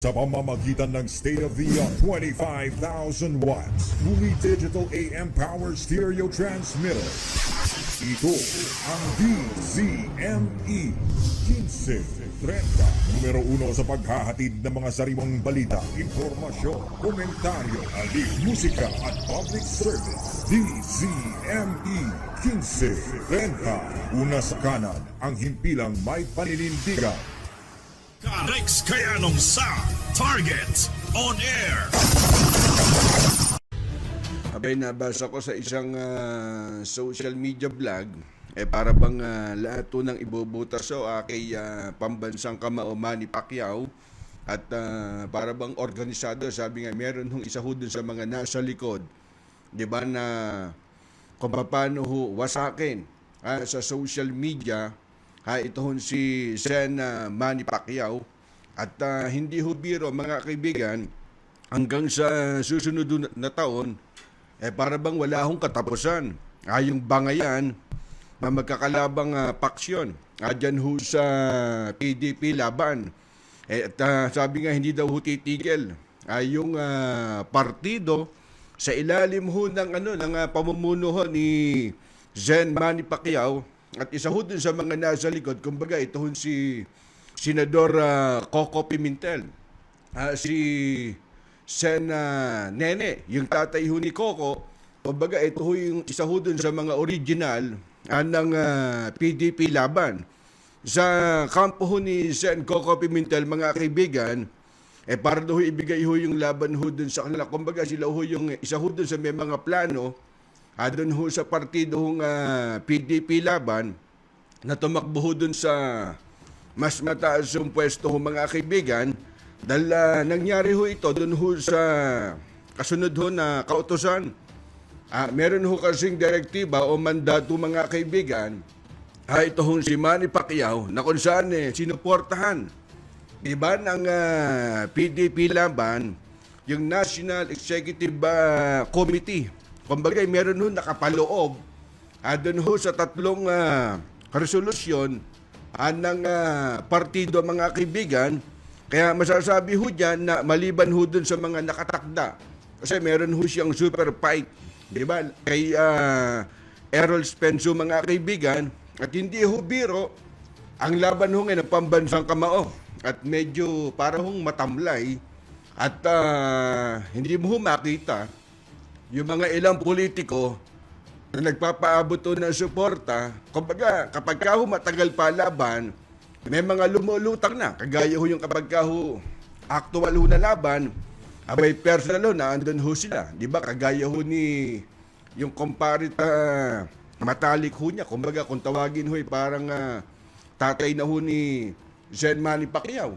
Sa pamamagitan ng state-of-the-art 25,000 watts fully digital AM power stereo transmitter. Ito ang DZME 1530, numero 1 sa paghahatid ng mga sariwang balita, impormasyon, komentaryo, alib, musika at public service. DZME 1530, una sa kanan, ang himpilang may paninindigan. Rex Kayanong sa Target On Air. Abay, nabasa ko sa isang social media blog, para bang lahat to ng ibubutas so kay pambansang kamao Manny Pacquiao at para bang organisado, sabi nga meron hong isa ho dun sa mga nasa likod, di ba, na kung paano ho wasakin sa social media ito hon si Sen Manny Pacquiao at hindi ho biro mga kaibigan, hanggang sa susunod na taon para bang wala hong katapusan yung bangayan na magkakalabang paksyon dyan ho sa PDP laban at sabi nga hindi daw ho titigil yung partido sa ilalim ho ng pamumuno ho ni Sen Manny Pacquiao. At isa ho dun sa mga nasa likod, kumbaga ito ho si Senador Coco Pimentel, si Sen Nene, yung tatay ho ni Coco, kumbaga ito ho yung isa ho dun sa mga original ng PDP laban. Sa kampo ho ni Sen Coco Pimentel, mga kaibigan, para daw ibigay ho yung laban ho dun sa kanila. Kumbaga sila ho yung isa ho dun sa may mga plano doon ho sa partido hong PDP laban na tumakbo ho doon sa mas mataas yung pwesto ho mga kaibigan dahil nangyari ho ito doon ho sa kasunod ho na kautosan. Meron ho kasing direktiba o mandato mga kaibigan ito hong si Manny Pacquiao na kung saan sinuportahan diba ng PDP laban yung National Executive Committee. Kumbaga, meron ho nakapaloob doon ho sa tatlong resolusyon ng partido mga kaibigan. Kaya masasabi ho dyan na maliban ho dun sa mga nakatakda. Kasi meron ho siyang super fight, di ba? Kay Errol Spence mga kaibigan. At hindi ho biro ang laban ho ngayon ng pambansang kamao. At medyo parang matamlay. At hindi mo ho makita yung mga ilang politiko na nagpapaabot ng suporta. Kumbaga, kapag ka ho matagal pa laban, may mga lumulutang na. Kagaya ho yung kapag ka ho actual ho na laban, abay personal ho na andun ho sila. Di ba? Kagaya ho ni yung comparita matalik ho niya. Kumbaga, kung tawagin ho parang tatay na ho ni Sen Manny Pacquiao.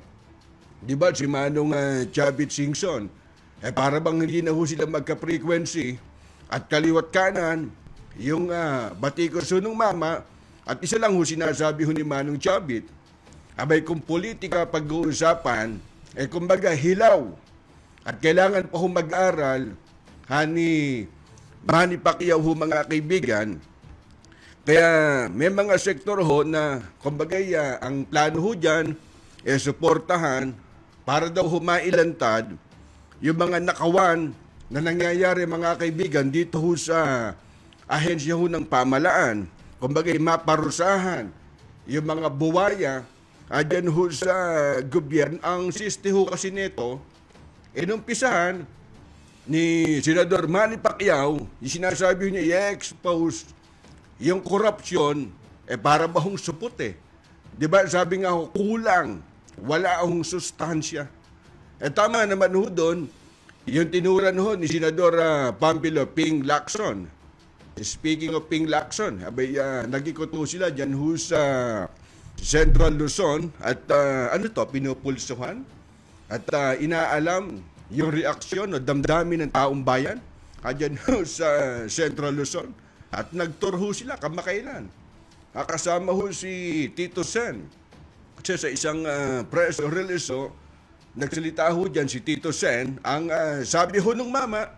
Di ba? Si Manong Chavit Singson. Para bang hindi na ho sila magka-frequency at kaliwat kanan, yung Batikos nung mama, at isa lang ho sinasabi ho ni Manong Chavit, abay kung politika pag-uusapan, kumbaga hilaw, at kailangan pa ho mag-aral, ni Manny Pacquiao ho mga kaibigan. Kaya may mga sektor ho na, kumbaga ang plano ho dyan, suportahan, para daw ho mailantad, yung mga nakawan na nangyayari mga kaibigan dito ho sa ahensya ho ng pamalaan. Kumbaga maparusahan yung mga buwaya dyan ho sa gobyerno. Ang siste ho kasi nito, inumpisahan ni Senador Manny Pacquiao, yung sinasabi niya i-expose yung korupsyon, para ba hong supot Diba sabi nga ho, kulang, wala hong sustansya. Tama naman ho doon, yung tinuran ho ni Senador Pampilo Ping Lacson. Speaking of Ping Lacson, abay, nag-ikot ho sila dyan ho sa Central Luzon at pinupulsuhan at inaalam yung reaksyon o damdamin ng taong bayan dyan ho sa Central Luzon at nagtour ho sila kamakailan. Kasama ho si Tito Sen kasi sa isang press release nagsalita ho dyan si Tito Sen, ang sabi ho nung mama,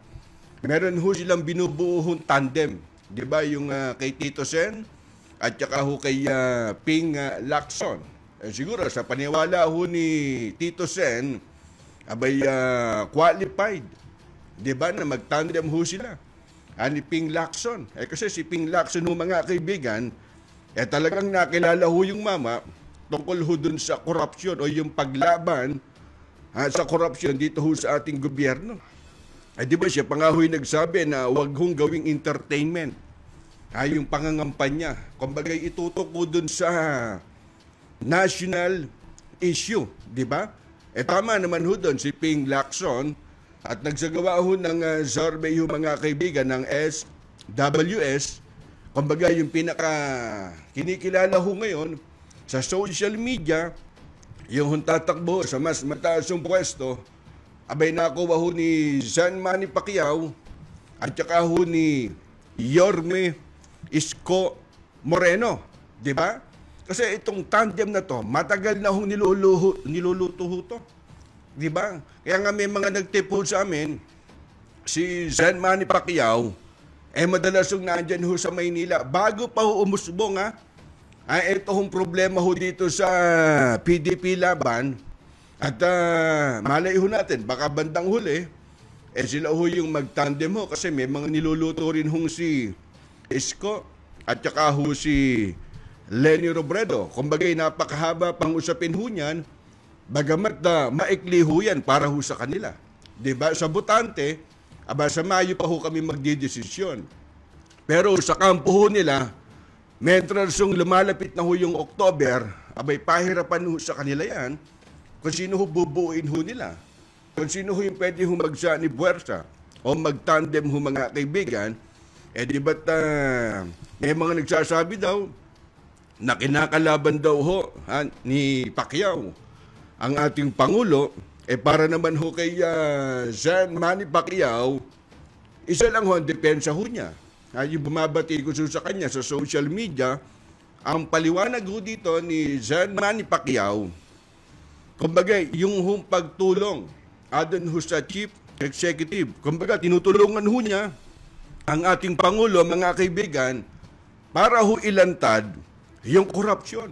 meron ho silang binubuo tandem. Di ba yung kay Tito Sen at saka ho kay Ping Lacson. Siguro sa paniwala ho ni Tito Sen, abay qualified, di ba, na mag-tandem ho sila. Ni Ping Lacson. Kasi si Ping Lacson ho, mga kaibigan, talagang nakilala ho yung mama tungkol ho dun sa korupsyon o yung paglaban sa korupsyon dito ho sa ating gobyerno. Di ba siya pa nga ho'y nagsabi na wag hong gawing entertainment yung pangangampanya. Kumbaga itutok ko dun sa national issue, di ba? Tama naman ho dun si Ping Lacson at nagsagawa ho ng survey ho, mga kaibigan, ng SWS. Kumbaga yung pinaka kinikilala ho ngayon sa social media, yung tatakbo sa mas mataas yung pwesto, abay nakuha ho ni Sean Manny Pacquiao at saka ho ni Yorme Isko Moreno, di ba? Kasi itong tandem na to, matagal na hong niluluto ho to. Di ba? Kaya nga may mga nagtipo sa amin, si Sean Manny Pacquiao, madalas yung nandyan ho sa Maynila. Bago pa ho umusbong ito hong problema ho dito sa PDP laban. At malay ho natin, baka bandang huli, sila ho yung mag-tandem ho kasi may mga niluluto rin hong si Isko at saka ho si Lenny Robredo. Kumbagay, napakahaba pang usapin ho niyan, bagamat maikli ho yan para ho sa kanila. Diba? Sa botante, sa Mayo pa ho kami magdidesisyon. Pero sa kampo ho nila, mentras yung lumalapit na ho yung October, pahirapan ho sa kanila yan kung sino ho bubuuin ho nila. Kung sino ho yung pwede ho magsa ni puwersa o mag-tandem ho, mga kaibigan. Di ba't may mga nagsasabi daw na kinakalaban daw ho ni Pacquiao ang ating Pangulo, para naman ho kay Sean Manny Pacquiao, isa lang ho ang depensa ho niya. Yung bumabati ko sa kanya sa social media, ang paliwanag ho dito ni Sean Manny Pacquiao, kumbaga, yung hong pagtulong adon ho sa Chief Executive, kumbaga, tinutulungan ho niya ang ating Pangulo, mga kaibigan, para ho ilantad yung korupsyon.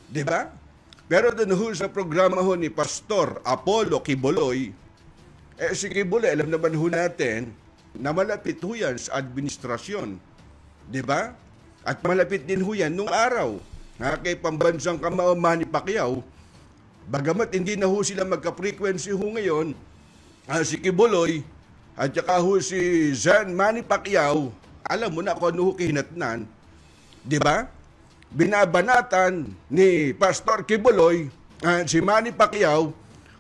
Diba? Pero doon ho sa programa ho ni Pastor Apollo Quiboloy, si Quiboloy, alam naman ho natin na malapit ho yan sa administrasyon. Diba? At malapit din ho yan nung araw kay pambansang kamao Manny Pacquiao. Bagamat hindi na ho sila magka-frequency ho ngayon, si Quiboloy at saka ho si Sean Manny Pacquiao, alam mo na kung ano ho kihinatnan. Diba? Binabanatan ni Pastor Quiboloy si Manny Pacquiao,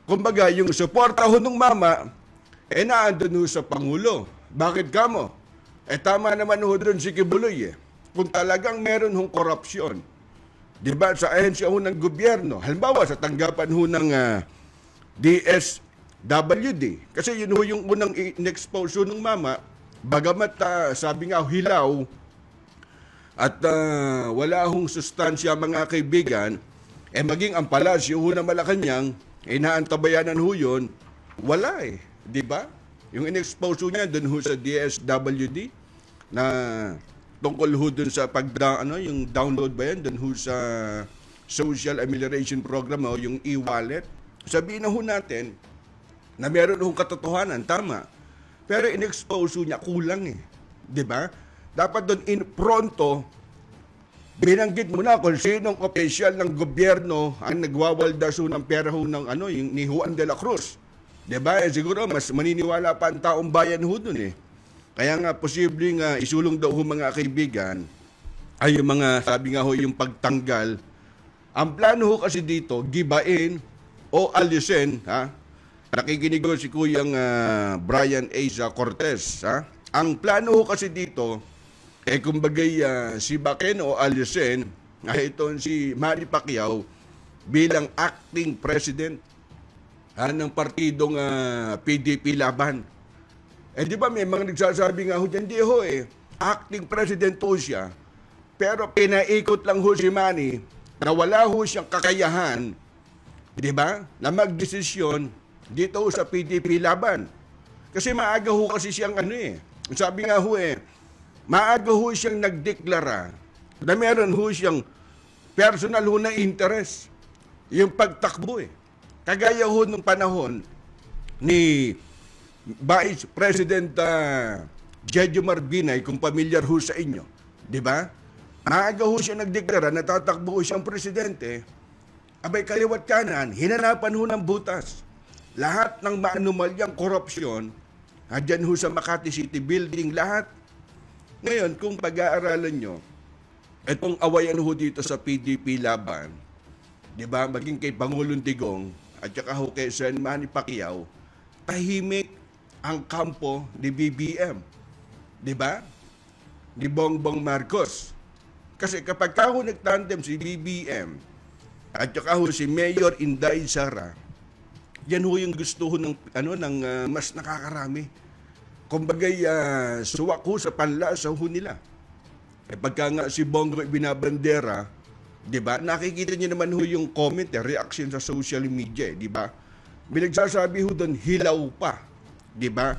kumbaga yung suporta ho ng mama, naandun ho sa Pangulo. Bakit kamo? Tama naman ho doon si Quiboloy kung talagang meron hong korupsyon, diba, sa ahensya ho ng gobyerno, halimbawa sa tanggapan ho ng DSWD, kasi yun ho yung unang in-expose ho ng mama, bagamat sabi nga hilaw, at wala hong sustansya, mga kaibigan, maging ang palasyo ho na Malacanang, naantabayanan ho yun, wala di ba? Yung in-expose ho niya dun ho sa DSWD, na tungkol ho dun sa yung download ba yan, dun ho sa Social Amelioration Program, yung e-wallet. Sabihin na ho natin, na meron hong katotohanan, tama. Pero in-expose ho niya, kulang di ba? Dapat doon in pronto, binanggit mo na kung sinong opisyal ng gobyerno ang nagwawaldas ng pera ho ng yung ni Juan de la Cruz. Diba? Siguro mas maniniwala pa ang taong bayan ho doon Kaya nga posibleng isulong daw ho, mga kaibigan, ay yung mga, sabi nga ho, yung pagtanggal. Ang plano ho kasi dito, gibain o alisin, nakikinig ko si Kuyang Brian Asa Cortez, Ang plano ho kasi dito, kumbagay si Baken o alisin, ito si Manny Pacquiao bilang acting president ng partidong PDP laban. Di ba may mga nagsasabi nga ho dyan, di ho acting president ho siya, pero pinaikot lang ho si Manny na wala ho siyang kakayahan, di ba, na magdesisyon dito ho sa PDP laban. Kasi maaga ho kasi siyang sabi nga ho maaga ho siyang nagdeklara na meron ho siyang personal ho na interest, yung pagtakbo Kagaya ho nung panahon ni Vice President Jejo Marbinay, kung pamilyar ho sa inyo, di ba? Maaga ho siya nagdeklara na tatakbo ho siyang presidente. Abay, kaliwat kanan, hinanapan ho ng butas. Lahat ng maanumalyang korupsyon, andyan ho sa Makati City Building, lahat. Ngayon, kung pag-aaralan nyo, itong awayan ho dito sa PDP laban, di ba, maging kay Pangulong Digong, at saka ho kay Sen. Manny Pacquiao, tahimik ang kampo ni BBM. Di ba? Ni Bongbong Marcos. Kasi kapag ka ho nagtandem si BBM at saka ho si Mayor Inday Sara, yan ho yung gusto ho ng, mas nakakarami. Kumbagay, suwak ho sa panlasa ho nila. E pagka nga si Bongo binabandera, di ba? Nakikita niyo naman ho yung comment, reaction sa social media, di ba? Binagsasabi ho doon, hilaw pa. Di ba?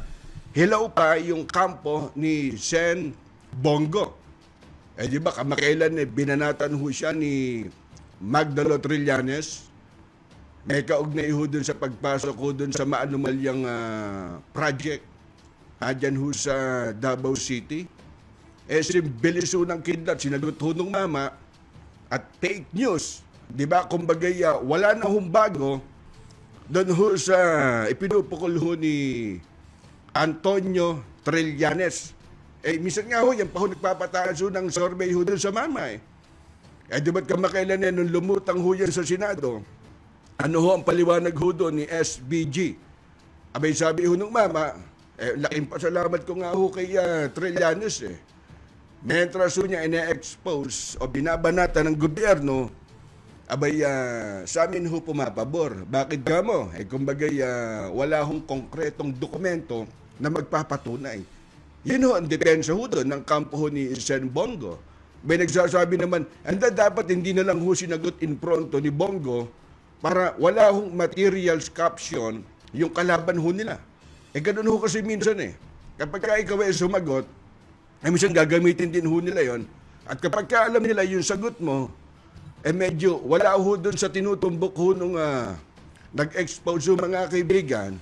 Hilaw pa yung kampo ni Sen Bongo. Eh di ba, kamakailan binanatan ho siya ni Magdalo Trillanes. May kaugnay ho dun sa pagpasok ho dun sa maanumalyang project. Dyan ho sa Davao City. Eh si Biliso ng kidlat, sinagot ho nung mama at fake news. Di ba, kumbagay, wala na hong bago doon ho sa ipinupukol ho ni Antonio Trillanes. Eh, minsan nga ho, yan pa ho nagpapataas ho ng survey ho doon sa mama eh. Eh, di ba't kamakailan nung lumutang ho yan sa Senado, ano ho ang paliwanag ho doon ni SBG? Abay sabi ho nung mama, laking pasalamat ko nga ho kay Trillanes eh. Mentras ho niya ina-expose o binabanata ng gobyerno, abay sa amin ho pumapabor. Bakit ka mo? Eh kumbagay wala hong konkretong dokumento na magpapatunay. Yun ho ang depensa ho doon ng kampo ho ni Sen Bongo. May nagsasabi naman, anda dapat hindi na lang ho sinagot in pronto ni Bongo para wala hong materials caption yung kalaban ho nila. Eh ganun ho kasi minsan eh. Kapag ka ikaw ay sumagot, eh minsan gagamitin din ho nila yon. At kapag ka alam nila yung sagot mo, eh medyo wala ho doon sa tinutumbok ho nung nag-expose ho mga kaibigan,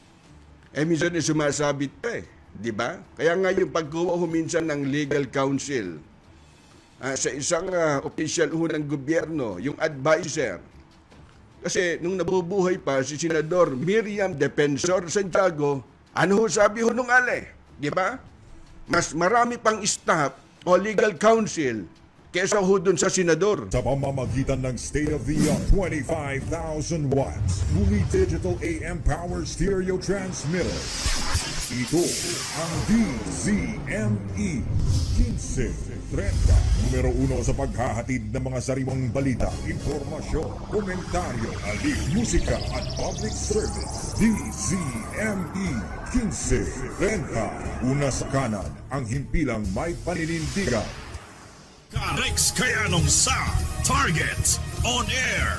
eh minsan eh sumasabit pa eh. Di ba? Kaya nga yung pagkuha ho minsan ng legal counsel sa isang official ho ng gobyerno, yung advisor. Kasi nung nabubuhay pa si Senador Miriam Defensor Santiago, ano ho sabi ho nung ale? Di ba? Mas marami pang staff o legal counsel kesa ho dun sa senador. Sa pamamagitan ng state-of-the-art 25,000 watts, fully digital AM power stereo transmitter. Ito ang DZME 1530. Numero 1 sa paghahatid ng mga sariwang balita, impormasyon, komentaryo, alib, musika at public service. DZME 1530. Una sa kanan, ang himpilang may paninindigan. Rex Kayanong sa Target On Air.